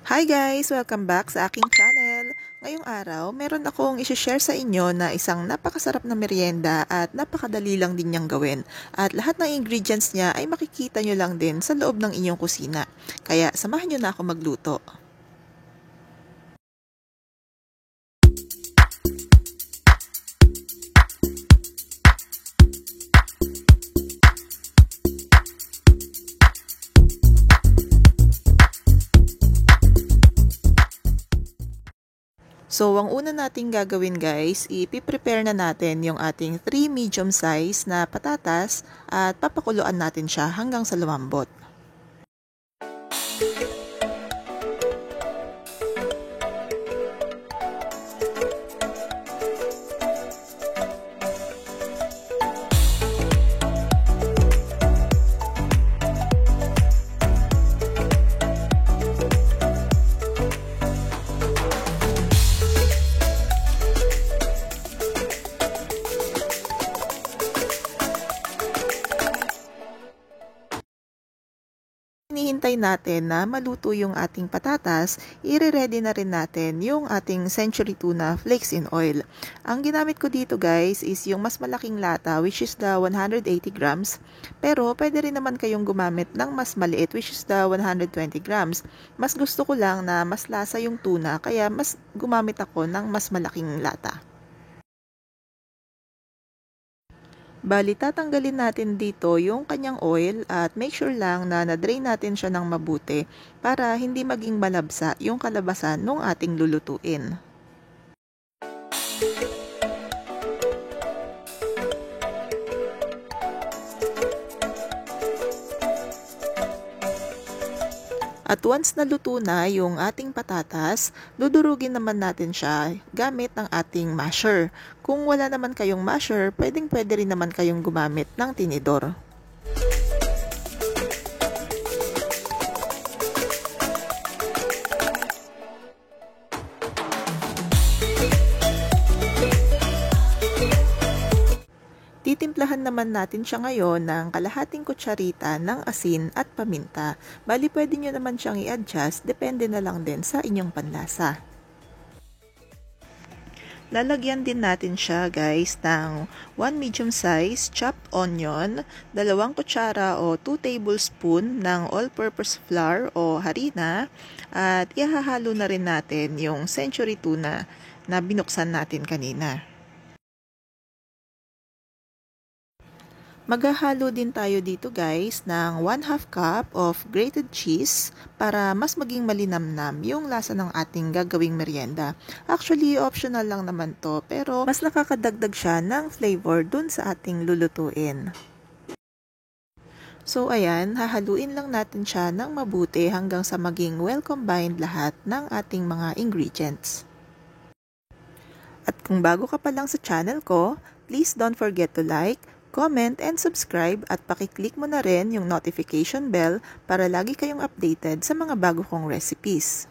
Hi guys! Welcome back sa aking channel. Ngayong araw, meron akong isi-share sa inyo na isang napakasarap na merienda at napakadali lang din niyang gawin. At lahat ng ingredients niya ay makikita nyo lang din sa loob ng inyong kusina. Kaya samahan nyo na ako magluto. So, ang una nating gagawin guys, ipiprepare na natin yung ating 3 medium size na patatas at papakuluan natin siya hanggang sa lumambot. Hinihintay natin na maluto yung ating patatas, i-ready na rin natin yung ating Century Tuna Flakes in Oil. Ang ginamit ko dito guys is yung mas malaking lata which is the 180 grams. Pero pwede rin naman kayong gumamit ng mas maliit which is the 120 grams. Mas gusto ko lang na mas lasa yung tuna kaya mas gumamit ako ng mas malaking lata. Bali, tatanggalin natin dito yung kanyang oil at make sure lang na na-drain natin siya ng mabuti para hindi maging malabsa yung kalabasan ng ating lulutuin. At once naluto na yung ating patatas, dudurugin naman natin siya gamit ng ating masher. Kung wala naman kayong masher, pwede rin naman kayong gumamit ng tinidor. Titimplahan naman natin siya ngayon ng kalahating kutsarita ng asin at paminta. Bali, pwede nyo naman siyang i-adjust, depende na lang din sa inyong panlasa. Lalagyan din natin siya guys ng 1 medium size chopped onion, 2 kutsara o 2 tablespoon ng all-purpose flour o harina, at ihahalo na rin natin yung Century Tuna na binuksan natin kanina. Maghahalo din tayo dito guys ng 1/2 cup of grated cheese para mas maging malinamnam yung lasa ng ating gagawing merienda. Actually, optional lang naman to pero mas nakakadagdag siya ng flavor dun sa ating lulutuin. So ayan, hahaluin lang natin siya ng mabuti hanggang sa maging well combined lahat ng ating mga ingredients. At kung bago ka pa lang sa channel ko, please don't forget to like, comment, and subscribe at pakiclick mo na rin yung notification bell para lagi kayong updated sa mga bago kong recipes.